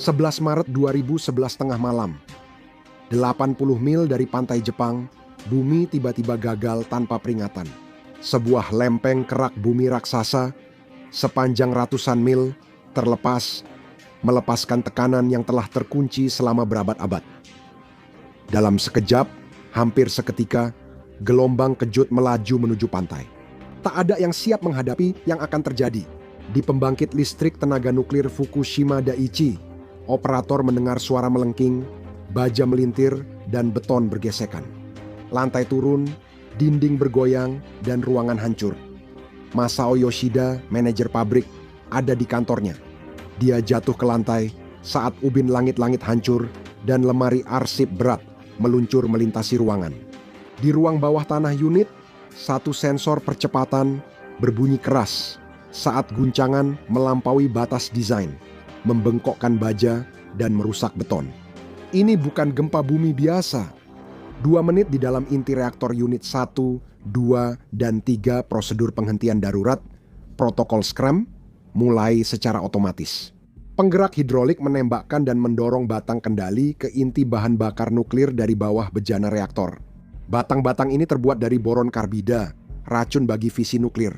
11 Maret 2011 tengah malam. 80 mil dari pantai Jepang, bumi tiba-tiba gagal tanpa peringatan. Sebuah lempeng kerak bumi raksasa sepanjang ratusan mil terlepas, melepaskan tekanan yang telah terkunci selama berabad-abad. Dalam sekejap, hampir seketika, gelombang kejut melaju menuju pantai. Tak ada yang siap menghadapi yang akan terjadi. Di pembangkit listrik tenaga nuklir Fukushima Daiichi, operator mendengar suara melengking, baja melintir, dan beton bergesekan. Lantai turun, dinding bergoyang, dan ruangan hancur. Masao Yoshida, manajer pabrik, ada di kantornya. Dia jatuh ke lantai saat ubin langit-langit hancur dan lemari arsip berat meluncur melintasi ruangan. Di ruang bawah tanah unit, satu sensor percepatan berbunyi keras saat guncangan melampaui batas desain, membengkokkan baja dan merusak beton. Ini bukan gempa bumi biasa. 2 menit di dalam inti reaktor unit 1, 2, dan 3 prosedur penghentian darurat, protokol Scrum, mulai secara otomatis. Penggerak hidrolik menembakkan dan mendorong batang kendali ke inti bahan bakar nuklir dari bawah bejana reaktor. Batang-batang ini terbuat dari boron karbida, racun bagi fisi nuklir.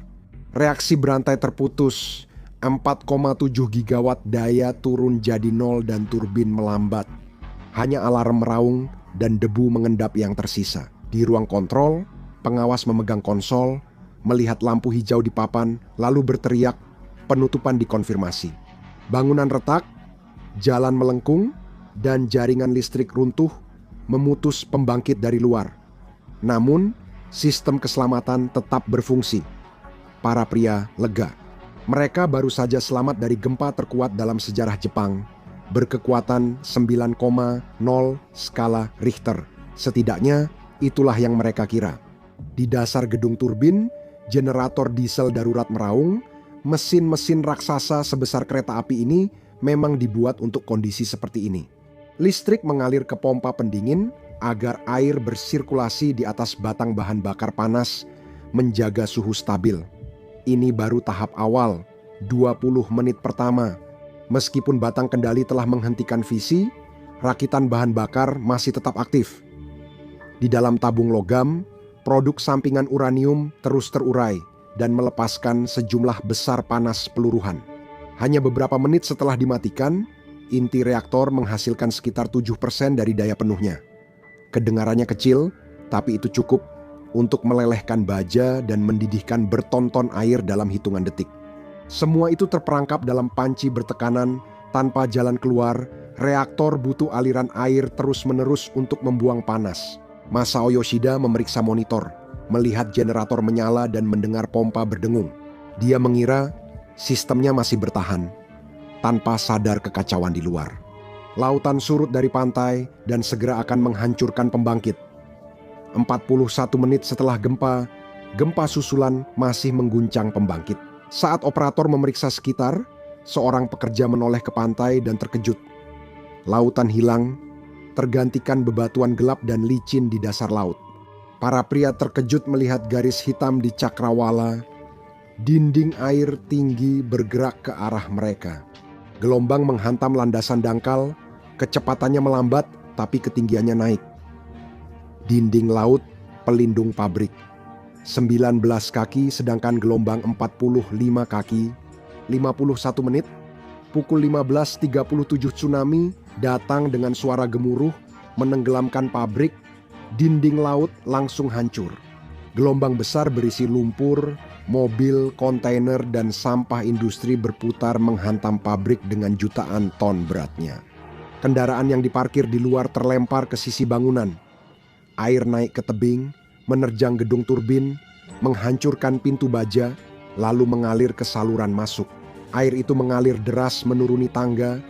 Reaksi berantai terputus, 4,7 gigawatt daya turun jadi nol dan turbin melambat. Hanya alarm meraung dan debu mengendap yang tersisa. Di ruang kontrol, pengawas memegang konsol, melihat lampu hijau di papan, lalu berteriak, penutupan dikonfirmasi. Bangunan retak, jalan melengkung, dan jaringan listrik runtuh memutus pembangkit dari luar. Namun, sistem keselamatan tetap berfungsi. Para pria lega. Mereka baru saja selamat dari gempa terkuat dalam sejarah Jepang, berkekuatan 9,0 skala Richter. Setidaknya, itulah yang mereka kira. Di dasar gedung turbin, generator diesel darurat meraung. Mesin-mesin raksasa sebesar kereta api ini memang dibuat untuk kondisi seperti ini. Listrik mengalir ke pompa pendingin agar air bersirkulasi di atas batang bahan bakar panas, menjaga suhu stabil. Ini baru tahap awal, 20 menit pertama. Meskipun batang kendali telah menghentikan fisi, rakitan bahan bakar masih tetap aktif. Di dalam tabung logam, produk sampingan uranium terus terurai dan melepaskan sejumlah besar panas peluruhan. Hanya beberapa menit setelah dimatikan, inti reaktor menghasilkan sekitar 7% dari daya penuhnya. Kedengarannya kecil, tapi itu cukup untuk melelehkan baja dan mendidihkan bertonton air dalam hitungan detik. Semua itu terperangkap dalam panci bertekanan tanpa jalan keluar. Reaktor butuh aliran air terus-menerus untuk membuang panas. Masao Yoshida memeriksa monitor, melihat generator menyala dan mendengar pompa berdengung. Dia mengira sistemnya masih bertahan, tanpa sadar kekacauan di luar. Lautan surut dari pantai dan segera akan menghancurkan pembangkit. 41 menit setelah gempa, gempa susulan masih mengguncang pembangkit. Saat operator memeriksa sekitar, seorang pekerja menoleh ke pantai dan terkejut. Lautan hilang, tergantikan bebatuan gelap dan licin di dasar laut. Para pria terkejut melihat garis hitam di cakrawala. Dinding air tinggi bergerak ke arah mereka. Gelombang menghantam landasan dangkal, kecepatannya melambat tapi ketinggiannya naik. Dinding laut, pelindung pabrik. 19 kaki sedangkan gelombang 45 kaki. 51 menit, pukul 15.37 tsunami datang dengan suara gemuruh, menenggelamkan pabrik. Dinding laut langsung hancur. Gelombang besar berisi lumpur, mobil, kontainer, dan sampah industri berputar menghantam pabrik dengan jutaan ton beratnya. Kendaraan yang diparkir di luar terlempar ke sisi bangunan. Air naik ke tebing, menerjang gedung turbin, menghancurkan pintu baja, lalu mengalir ke saluran masuk. Air itu mengalir deras menuruni tangga,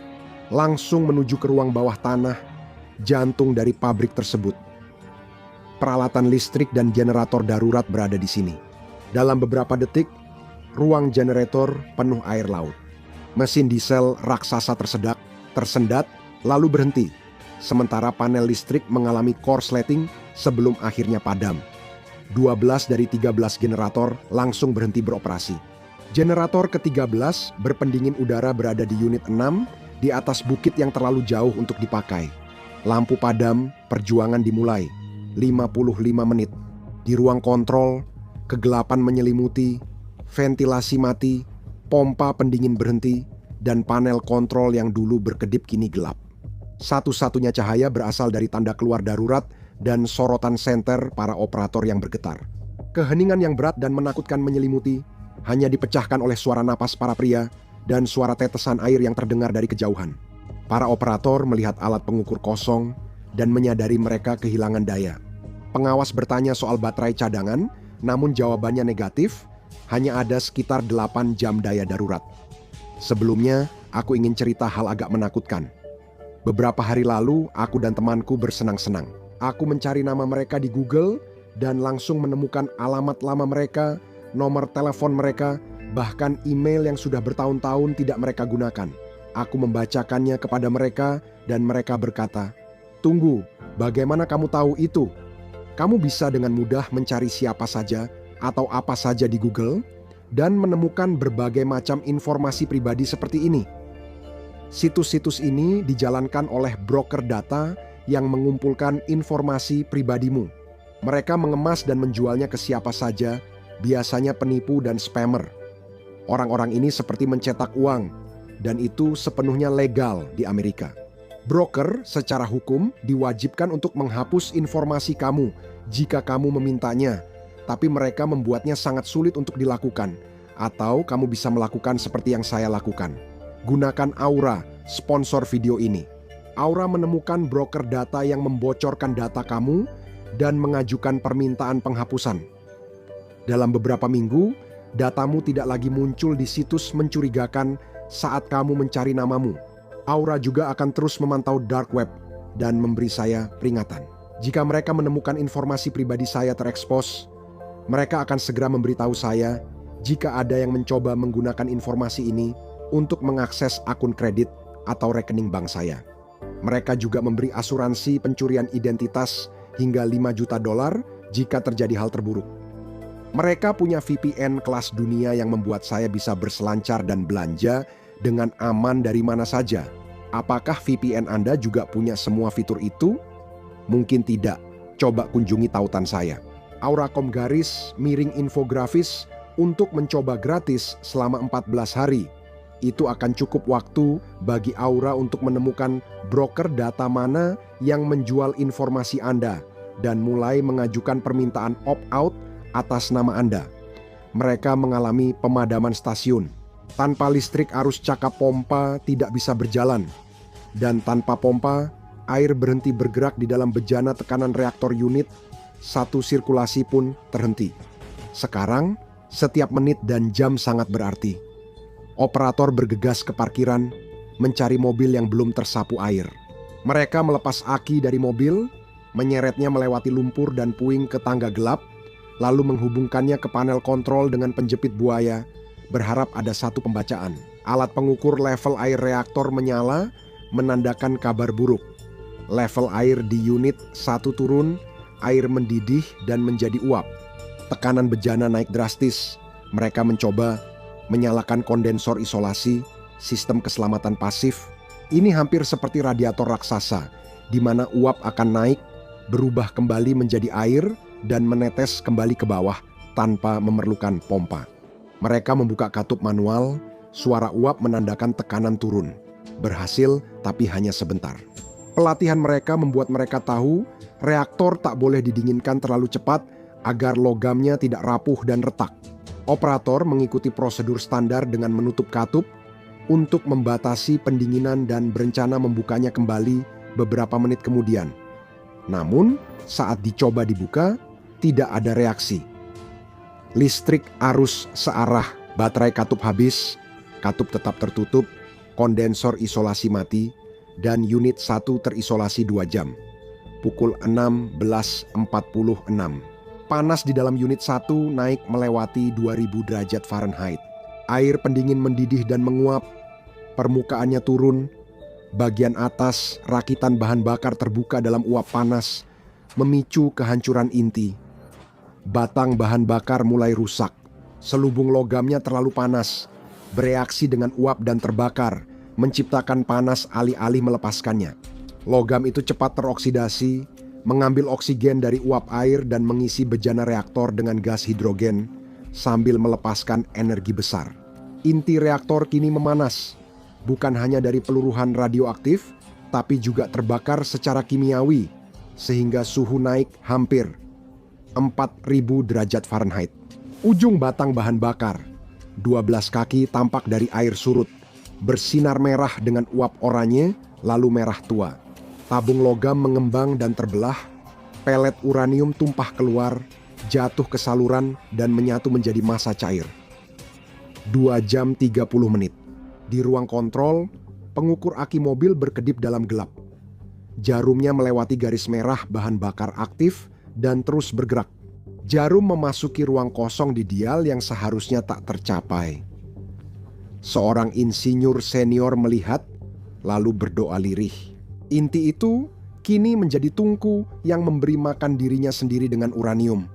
langsung menuju ke ruang bawah tanah, jantung dari pabrik tersebut. Peralatan listrik dan generator darurat berada di sini. Dalam beberapa detik, ruang generator penuh air laut. Mesin diesel raksasa tersendat, lalu berhenti. Sementara panel listrik mengalami korsleting sebelum akhirnya padam. 12 dari 13 generator langsung berhenti beroperasi. Generator ke-13 berpendingin udara berada di unit 6 di atas bukit yang terlalu jauh untuk dipakai. Lampu padam, perjuangan dimulai. 55 menit. Di ruang kontrol, kegelapan menyelimuti, ventilasi mati, pompa pendingin berhenti, dan panel kontrol yang dulu berkedip kini gelap. Satu-satunya cahaya berasal dari tanda keluar darurat dan sorotan senter para operator yang bergetar. Keheningan yang berat dan menakutkan menyelimuti, hanya dipecahkan oleh suara napas para pria dan suara tetesan air yang terdengar dari kejauhan. Para operator melihat alat pengukur kosong dan menyadari mereka kehilangan daya. Pengawas bertanya soal baterai cadangan, namun jawabannya negatif, hanya ada sekitar 8 jam daya darurat. Sebelumnya, aku ingin cerita hal agak menakutkan. Beberapa hari lalu, aku dan temanku bersenang-senang. Aku mencari nama mereka di Google dan langsung menemukan alamat lama mereka, nomor telepon mereka, bahkan email yang sudah bertahun-tahun tidak mereka gunakan. Aku membacakannya kepada mereka dan mereka berkata, "Tunggu, bagaimana kamu tahu itu?" Kamu bisa dengan mudah mencari siapa saja atau apa saja di Google dan menemukan berbagai macam informasi pribadi seperti ini. Situs-situs ini dijalankan oleh broker data yang mengumpulkan informasi pribadimu. Mereka mengemas dan menjualnya ke siapa saja, biasanya penipu dan spammer. Orang-orang ini seperti mencetak uang, dan itu sepenuhnya legal di Amerika. Broker secara hukum diwajibkan untuk menghapus informasi kamu jika kamu memintanya, tapi mereka membuatnya sangat sulit untuk dilakukan. Atau kamu bisa melakukan seperti yang saya lakukan. Gunakan Aura, sponsor video ini. Aura menemukan broker data yang membocorkan data kamu dan mengajukan permintaan penghapusan. Dalam beberapa minggu, datamu tidak lagi muncul di situs mencurigakan saat kamu mencari namamu. Aura juga akan terus memantau dark web dan memberi saya peringatan. Jika mereka menemukan informasi pribadi saya terekspos, mereka akan segera memberitahu saya jika ada yang mencoba menggunakan informasi ini untuk mengakses akun kredit atau rekening bank saya. Mereka juga memberi asuransi pencurian identitas hingga $5 juta jika terjadi hal terburuk. Mereka punya VPN kelas dunia yang membuat saya bisa berselancar dan belanja dengan aman dari mana saja. Apakah VPN Anda juga punya semua fitur itu? Mungkin tidak. Coba kunjungi tautan saya. Aura.com/infografis untuk mencoba gratis selama 14 hari. Itu akan cukup waktu bagi Aura untuk menemukan broker data mana yang menjual informasi Anda dan mulai mengajukan permintaan opt-out atas nama Anda. Mereka mengalami pemadaman stasiun. Tanpa listrik arus cakap pompa tidak bisa berjalan. Dan tanpa pompa, air berhenti bergerak di dalam bejana tekanan reaktor unit, satu sirkulasi pun terhenti. Sekarang, setiap menit dan jam sangat berarti. Operator bergegas ke parkiran, mencari mobil yang belum tersapu air. Mereka melepas aki dari mobil, menyeretnya melewati lumpur dan puing ke tangga gelap, lalu menghubungkannya ke panel kontrol dengan penjepit buaya, berharap ada satu pembacaan. Alat pengukur level air reaktor menyala, menandakan kabar buruk. Level air di unit 1 turun, air mendidih dan menjadi uap. Tekanan bejana naik drastis. Mereka mencoba menyalakan kondensor isolasi, sistem keselamatan pasif. Ini hampir seperti radiator raksasa, di mana uap akan naik, berubah kembali menjadi air, dan menetes kembali ke bawah tanpa memerlukan pompa. Mereka membuka katup manual, suara uap menandakan tekanan turun. Berhasil, tapi hanya sebentar. Pelatihan mereka membuat mereka tahu reaktor tak boleh didinginkan terlalu cepat agar logamnya tidak rapuh dan retak. Operator mengikuti prosedur standar dengan menutup katup untuk membatasi pendinginan dan berencana membukanya kembali beberapa menit kemudian. Namun, saat dicoba dibuka, tidak ada reaksi. Listrik arus searah, baterai katup habis, katup tetap tertutup, kondensor isolasi mati, dan unit 1 terisolasi 2 jam. Pukul 16.46. Panas di dalam unit 1 naik melewati 2000 derajat Fahrenheit. Air pendingin mendidih dan menguap, permukaannya turun, bagian atas rakitan bahan bakar terbuka dalam uap panas, memicu kehancuran inti. Batang bahan bakar mulai rusak, selubung logamnya terlalu panas, bereaksi dengan uap dan terbakar, menciptakan panas alih-alih melepaskannya. Logam itu cepat teroksidasi, mengambil oksigen dari uap air dan mengisi bejana reaktor dengan gas hidrogen sambil melepaskan energi besar. Inti reaktor kini memanas, bukan hanya dari peluruhan radioaktif, tapi juga terbakar secara kimiawi, sehingga suhu naik hampir 4.000 derajat Fahrenheit. Ujung batang bahan bakar, 12 kaki tampak dari air surut, bersinar merah dengan uap oranye, lalu merah tua. Tabung logam mengembang dan terbelah, pelet uranium tumpah keluar, jatuh ke saluran dan menyatu menjadi massa cair. 2 jam 30 menit. Di ruang kontrol, pengukur aki mobil berkedip dalam gelap. Jarumnya melewati garis merah bahan bakar aktif dan terus bergerak. Jarum memasuki ruang kosong di dial yang seharusnya tak tercapai. Seorang insinyur senior melihat, lalu berdoa lirih. Inti itu kini menjadi tungku yang memberi makan dirinya sendiri dengan uranium.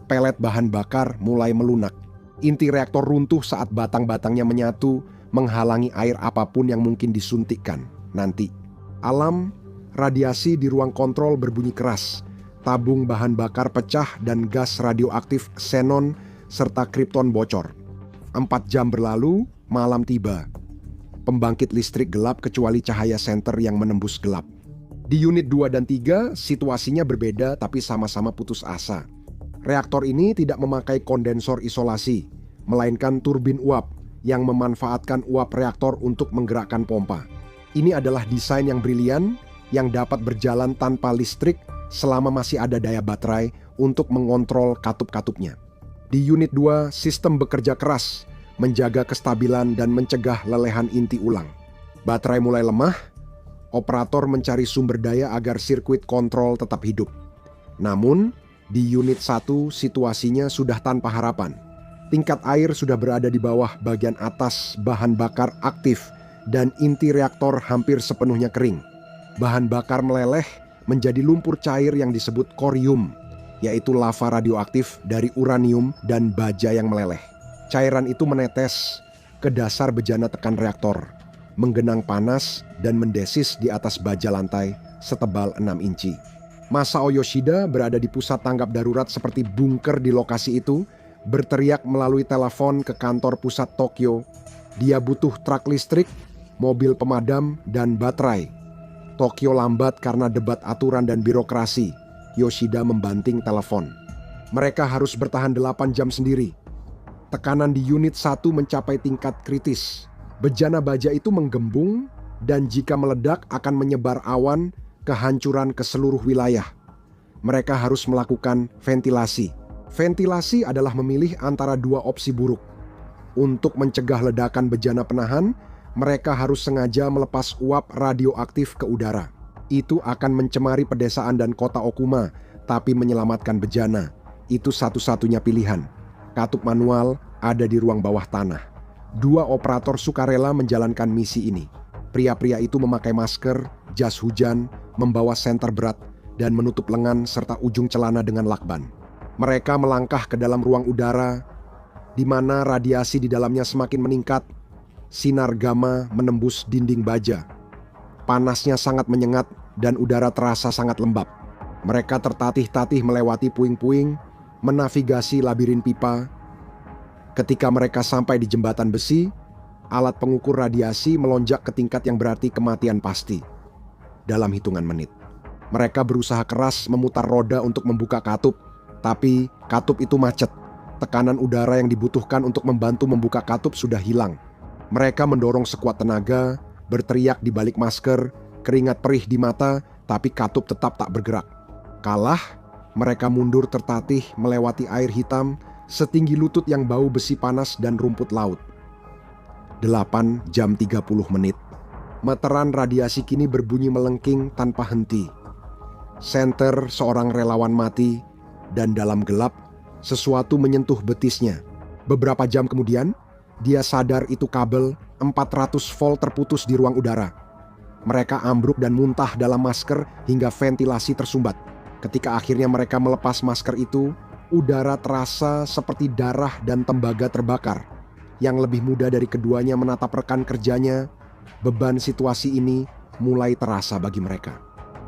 Pelet bahan bakar mulai melunak. Inti reaktor runtuh saat batang-batangnya menyatu, menghalangi air apapun yang mungkin disuntikkan nanti. Alam radiasi di ruang kontrol berbunyi keras. Tabung bahan bakar pecah dan gas radioaktif xenon serta kripton bocor. 4 jam berlalu, malam tiba. Pembangkit listrik gelap kecuali cahaya senter yang menembus gelap. Di unit 2 dan 3, situasinya berbeda tapi sama-sama putus asa. Reaktor ini tidak memakai kondensor isolasi, melainkan turbin uap yang memanfaatkan uap reaktor untuk menggerakkan pompa. Ini adalah desain yang brilian yang dapat berjalan tanpa listrik selama masih ada daya baterai untuk mengontrol katup-katupnya. Di unit 2, sistem bekerja keras, menjaga kestabilan dan mencegah lelehan inti ulang. Baterai mulai lemah, operator mencari sumber daya agar sirkuit kontrol tetap hidup. Namun, di unit 1 situasinya sudah tanpa harapan. Tingkat air sudah berada di bawah bagian atas bahan bakar aktif dan inti reaktor hampir sepenuhnya kering. Bahan bakar meleleh menjadi lumpur cair yang disebut corium, yaitu lava radioaktif dari uranium dan baja yang meleleh. Cairan itu menetes ke dasar bejana tekan reaktor, menggenang panas dan mendesis di atas baja lantai setebal 6 inci. Masao Yoshida berada di pusat tanggap darurat seperti bunker di lokasi itu, berteriak melalui telepon ke kantor pusat Tokyo. Dia butuh truk listrik, mobil pemadam, dan baterai. Tokyo lambat karena debat aturan dan birokrasi. Yoshida membanting telepon. Mereka harus bertahan 8 jam sendiri. Tekanan di unit 1 mencapai tingkat kritis. Bejana baja itu menggembung dan jika meledak akan menyebar awan kehancuran ke seluruh wilayah. Mereka harus melakukan ventilasi. Ventilasi adalah memilih antara 2 opsi buruk. Untuk mencegah ledakan bejana penahan, mereka harus sengaja melepas uap radioaktif ke udara. Itu akan mencemari pedesaan dan kota Okuma, tapi menyelamatkan bejana. Itu satu-satunya pilihan. Katup manual ada di ruang bawah tanah. 2 operator sukarela menjalankan misi ini. Pria-pria itu memakai masker, jas hujan, membawa senter berat, dan menutup lengan serta ujung celana dengan lakban. Mereka melangkah ke dalam ruang udara, di mana radiasi di dalamnya semakin meningkat. Sinar gamma menembus dinding baja. Panasnya sangat menyengat dan udara terasa sangat lembab. Mereka tertatih-tatih melewati puing-puing, menavigasi labirin pipa. Ketika mereka sampai di jembatan besi, alat pengukur radiasi melonjak ke tingkat yang berarti kematian pasti. Dalam hitungan menit, mereka berusaha keras memutar roda untuk membuka katup, tapi katup itu macet. Tekanan udara yang dibutuhkan untuk membantu membuka katup sudah hilang. Mereka mendorong sekuat tenaga, berteriak di balik masker, keringat perih di mata, tapi katup tetap tak bergerak. Kalah, mereka mundur tertatih melewati air hitam setinggi lutut yang bau besi panas dan rumput laut. 8 jam 30 menit. Meteran radiasi kini berbunyi melengking tanpa henti. Senter seorang relawan mati, dan dalam gelap, sesuatu menyentuh betisnya. Beberapa jam kemudian, dia sadar itu kabel 400 volt terputus di ruang udara. Mereka ambruk dan muntah dalam masker hingga ventilasi tersumbat. Ketika akhirnya mereka melepas masker itu, udara terasa seperti darah dan tembaga terbakar. Yang lebih muda dari keduanya menatap rekan kerjanya, Beban situasi ini mulai terasa bagi mereka.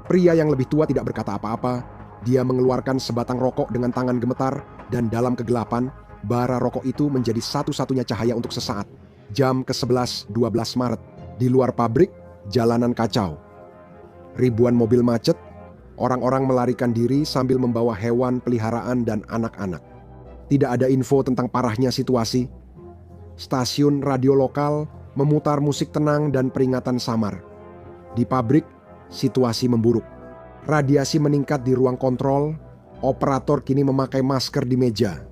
Pria yang lebih tua tidak berkata apa-apa. Dia mengeluarkan sebatang rokok dengan tangan gemetar, dan dalam kegelapan, bara rokok itu menjadi satu-satunya cahaya untuk sesaat. Jam ke-11, 12 Maret. Di luar pabrik, jalanan kacau. Ribuan mobil macet, orang-orang melarikan diri sambil membawa hewan peliharaan dan anak-anak. Tidak ada info tentang parahnya situasi. Stasiun radio lokal memutar musik tenang dan peringatan samar. Di pabrik, situasi memburuk. Radiasi meningkat di ruang kontrol, operator kini memakai masker di meja.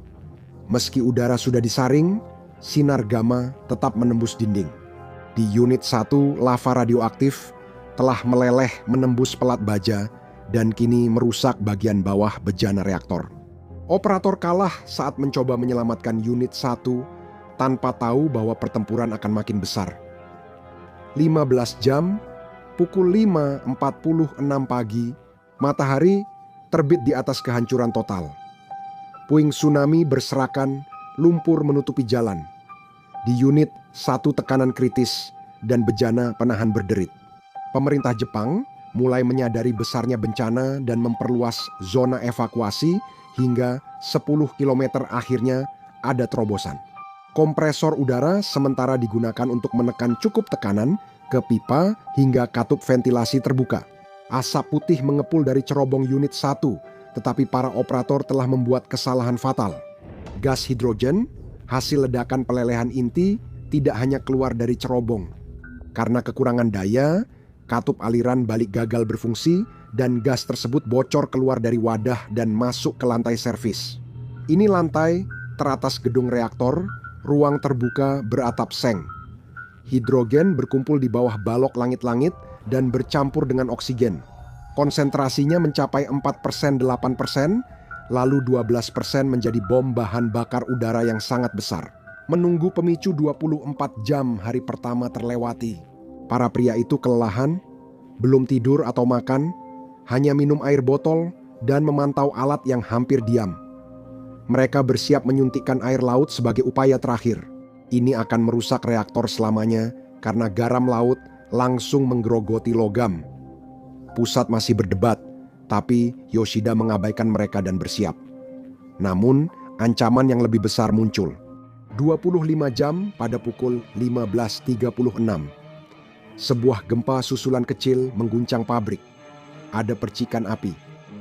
Meski udara sudah disaring, sinar gamma tetap menembus dinding. Di unit 1, lava radioaktif telah meleleh menembus pelat baja dan kini merusak bagian bawah bejana reaktor. Operator kalah saat mencoba menyelamatkan unit 1 tanpa tahu bahwa pertempuran akan makin besar. 15 jam, pukul 5.46 pagi, matahari terbit di atas kehancuran total. Puing tsunami berserakan, lumpur menutupi jalan. Di unit 1 tekanan kritis dan bejana penahan berderit. Pemerintah Jepang mulai menyadari besarnya bencana dan memperluas zona evakuasi hingga 10 km akhirnya ada terobosan. Kompresor udara sementara digunakan untuk menekan cukup tekanan ke pipa hingga katup ventilasi terbuka. Asap putih mengepul dari cerobong unit 1, tetapi para operator telah membuat kesalahan fatal. Gas hidrogen, hasil ledakan pelelehan inti, tidak hanya keluar dari cerobong. Karena kekurangan daya, katup aliran balik gagal berfungsi dan gas tersebut bocor keluar dari wadah dan masuk ke lantai servis. Ini lantai teratas gedung reaktor, ruang terbuka beratap seng. Hidrogen berkumpul di bawah balok langit-langit dan bercampur dengan oksigen. Konsentrasinya mencapai 4%, 8%, lalu 12% menjadi bom bahan bakar udara yang sangat besar. Menunggu pemicu 24 jam hari pertama terlewati. Para pria itu kelelahan, belum tidur atau makan, hanya minum air botol dan memantau alat yang hampir diam. Mereka bersiap menyuntikkan air laut sebagai upaya terakhir. Ini akan merusak reaktor selamanya karena garam laut langsung menggerogoti logam. Pusat masih berdebat, tapi Yoshida mengabaikan mereka dan bersiap. Namun, ancaman yang lebih besar muncul. 25 jam pada pukul 15.36. Sebuah gempa susulan kecil mengguncang pabrik. Ada percikan api.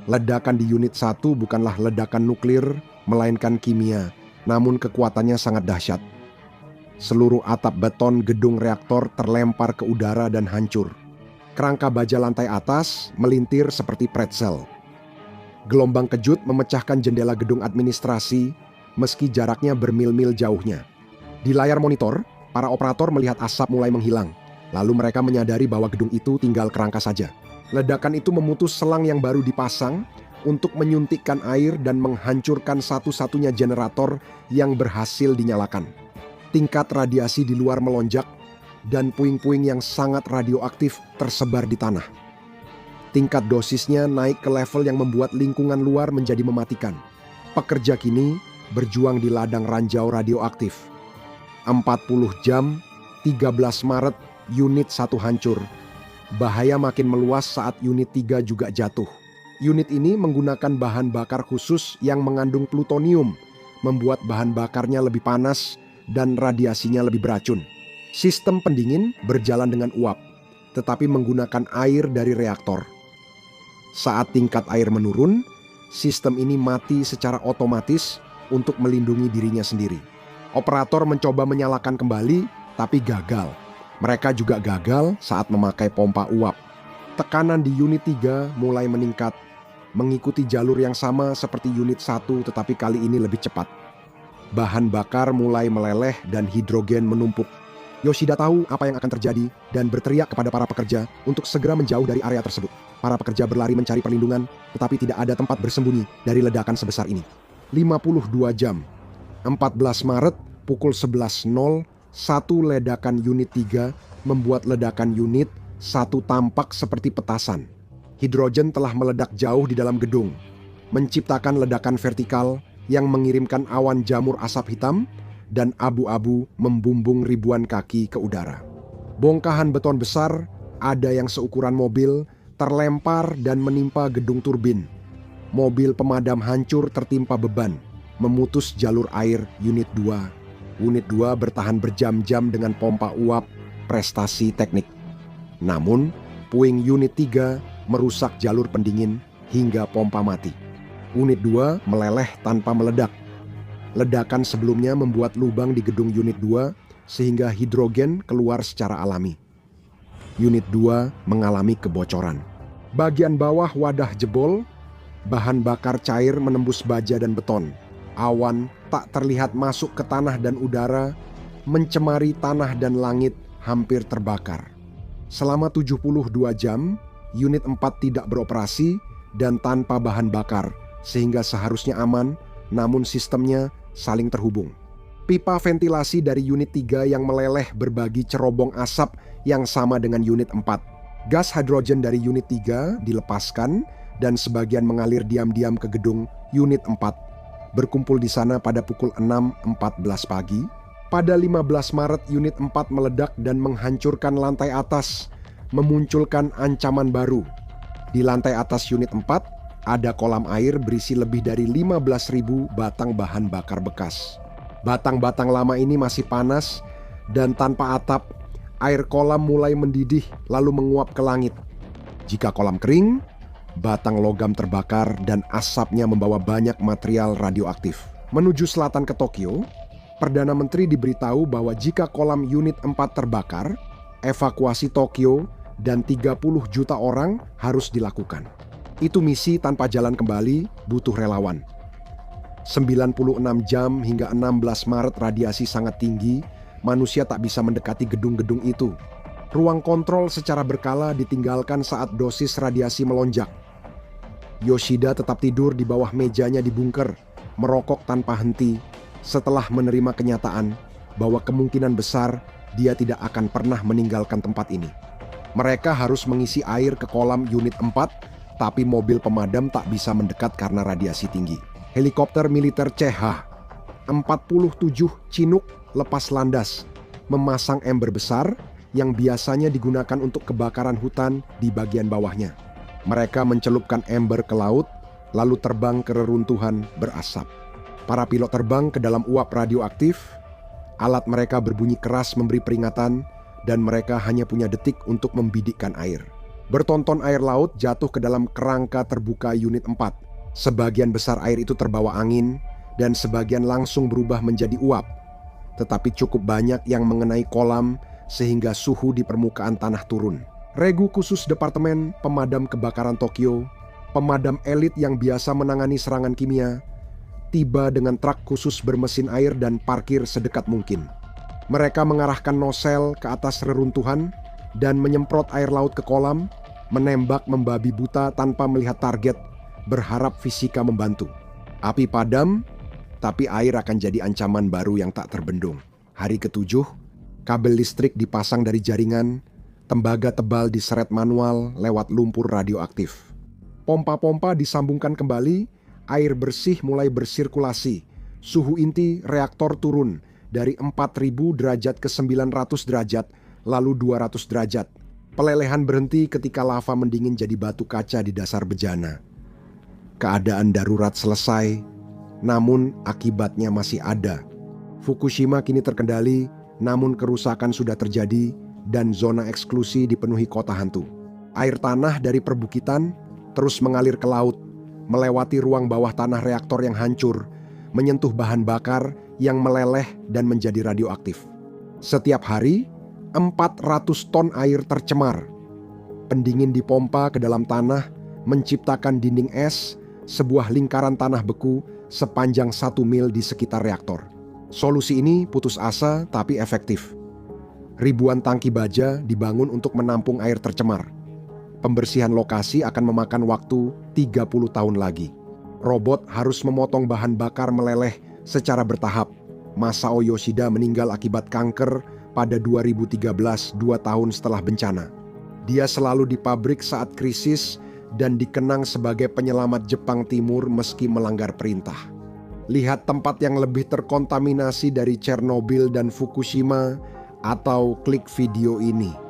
Ledakan di unit 1 bukanlah ledakan nuklir, melainkan kimia, namun kekuatannya sangat dahsyat. Seluruh atap beton gedung reaktor terlempar ke udara dan hancur. Kerangka baja lantai atas melintir seperti pretzel. Gelombang kejut memecahkan jendela gedung administrasi, meski jaraknya bermil-mil jauhnya. Di layar monitor, para operator melihat asap mulai menghilang. Lalu mereka menyadari bahwa gedung itu tinggal kerangka saja. Ledakan itu memutus selang yang baru dipasang untuk menyuntikkan air dan menghancurkan satu-satunya generator yang berhasil dinyalakan. Tingkat radiasi di luar melonjak dan puing-puing yang sangat radioaktif tersebar di tanah. Tingkat dosisnya naik ke level yang membuat lingkungan luar menjadi mematikan. Pekerja kini berjuang di ladang ranjau radioaktif. 40 jam, 13 Maret, unit 1 hancur. Bahaya makin meluas saat unit 3 juga jatuh. Unit ini menggunakan bahan bakar khusus yang mengandung plutonium, membuat bahan bakarnya lebih panas dan radiasinya lebih beracun. Sistem pendingin berjalan dengan uap, tetapi menggunakan air dari reaktor. Saat tingkat air menurun, sistem ini mati secara otomatis untuk melindungi dirinya sendiri. Operator mencoba menyalakan kembali, tapi gagal. Mereka juga gagal saat memakai pompa uap. Tekanan di unit 3 mulai meningkat, mengikuti jalur yang sama seperti unit 1 tetapi kali ini lebih cepat. Bahan bakar mulai meleleh dan hidrogen menumpuk. Yoshida tahu apa yang akan terjadi dan berteriak kepada para pekerja untuk segera menjauh dari area tersebut. Para pekerja berlari mencari perlindungan, tetapi tidak ada tempat bersembunyi dari ledakan sebesar ini. 52 jam, 14 Maret, pukul 11.00, satu ledakan unit 3 membuat ledakan unit 1 tampak seperti petasan. Hidrogen telah meledak jauh di dalam gedung, menciptakan ledakan vertikal yang mengirimkan awan jamur asap hitam dan abu-abu membumbung ribuan kaki ke udara. Bongkahan beton besar, ada yang seukuran mobil, terlempar dan menimpa gedung turbin. Mobil pemadam hancur tertimpa beban, memutus jalur air unit 2. Unit 2 bertahan berjam-jam dengan pompa uap, prestasi teknik. Namun, puing unit 3 merusak jalur pendingin hingga pompa mati. Unit 2 meleleh tanpa meledak. Ledakan sebelumnya membuat lubang di gedung unit 2 sehingga hidrogen keluar secara alami. Unit 2 mengalami kebocoran. Bagian bawah wadah jebol, bahan bakar cair menembus baja dan beton. Awan tak terlihat masuk ke tanah dan udara, mencemari tanah dan langit, hampir terbakar. Selama 72 jam, unit 4 tidak beroperasi dan tanpa bahan bakar, sehingga seharusnya aman, namun sistemnya saling terhubung. Pipa ventilasi dari unit 3 yang meleleh berbagi cerobong asap yang sama dengan unit 4. Gas hidrogen dari unit 3 dilepaskan dan sebagian mengalir diam-diam ke gedung unit 4. Berkumpul di sana pada pukul 6.14 pagi. Pada 15 Maret unit 4 meledak dan menghancurkan lantai atas, memunculkan ancaman baru. Di lantai atas unit 4 ada kolam air berisi lebih dari 15.000 batang bahan bakar bekas. Batang-batang lama ini masih panas dan tanpa atap, air kolam mulai mendidih lalu menguap ke langit. Jika kolam kering, batang logam terbakar dan asapnya membawa banyak material radioaktif. Menuju selatan ke Tokyo, Perdana Menteri diberitahu bahwa jika kolam unit 4 terbakar, evakuasi Tokyo dan 30 juta orang harus dilakukan. Itu misi tanpa jalan kembali, butuh relawan. 96 jam hingga 16 Maret radiasi sangat tinggi, manusia tak bisa mendekati gedung-gedung itu. Ruang kontrol secara berkala ditinggalkan saat dosis radiasi melonjak. Yoshida tetap tidur di bawah mejanya di bunker, merokok tanpa henti, setelah menerima kenyataan bahwa kemungkinan besar dia tidak akan pernah meninggalkan tempat ini. Mereka harus mengisi air ke kolam unit 4, tapi mobil pemadam tak bisa mendekat karena radiasi tinggi. Helikopter militer CH-47 Chinook lepas landas, memasang ember besar yang biasanya digunakan untuk kebakaran hutan di bagian bawahnya. Mereka mencelupkan ember ke laut, lalu terbang ke reruntuhan berasap. Para pilot terbang ke dalam uap radioaktif, alat mereka berbunyi keras memberi peringatan, dan mereka hanya punya detik untuk membidikkan air. Bertonton air laut jatuh ke dalam kerangka terbuka unit 4. Sebagian besar air itu terbawa angin dan sebagian langsung berubah menjadi uap. Tetapi cukup banyak yang mengenai kolam sehingga suhu di permukaan tanah turun. Regu khusus Departemen Pemadam Kebakaran Tokyo, pemadam elit yang biasa menangani serangan kimia, tiba dengan truk khusus bermesin air dan parkir sedekat mungkin. Mereka mengarahkan nosel ke atas reruntuhan dan menyemprot air laut ke kolam, menembak membabi buta tanpa melihat target, berharap fisika membantu. Api padam, tapi air akan jadi ancaman baru yang tak terbendung. Hari ke-7, kabel listrik dipasang dari jaringan, tembaga tebal diseret manual lewat lumpur radioaktif. Pompa-pompa disambungkan kembali, air bersih mulai bersirkulasi. Suhu inti reaktor turun dari 4.000 derajat ke 900 derajat, lalu 200 derajat. Pelelehan berhenti ketika lava mendingin jadi batu kaca di dasar bejana. Keadaan darurat selesai, namun akibatnya masih ada. Fukushima kini terkendali, namun kerusakan sudah terjadi dan zona eksklusi dipenuhi kota hantu. Air tanah dari perbukitan terus mengalir ke laut, melewati ruang bawah tanah reaktor yang hancur, menyentuh bahan bakar yang meleleh dan menjadi radioaktif. Setiap hari, 400 ton air tercemar. Pendingin dipompa ke dalam tanah, menciptakan dinding es, sebuah lingkaran tanah beku sepanjang 1 mil di sekitar reaktor. Solusi ini putus asa tapi efektif. Ribuan tangki baja dibangun untuk menampung air tercemar. Pembersihan lokasi akan memakan waktu 30 tahun lagi. Robot harus memotong bahan bakar meleleh secara bertahap. Masao Yoshida meninggal akibat kanker pada 2013, 2 tahun setelah bencana. Dia selalu di pabrik saat krisis dan dikenang sebagai penyelamat Jepang Timur meski melanggar perintah. Lihat tempat yang lebih terkontaminasi dari Chernobyl dan Fukushima, atau klik video ini.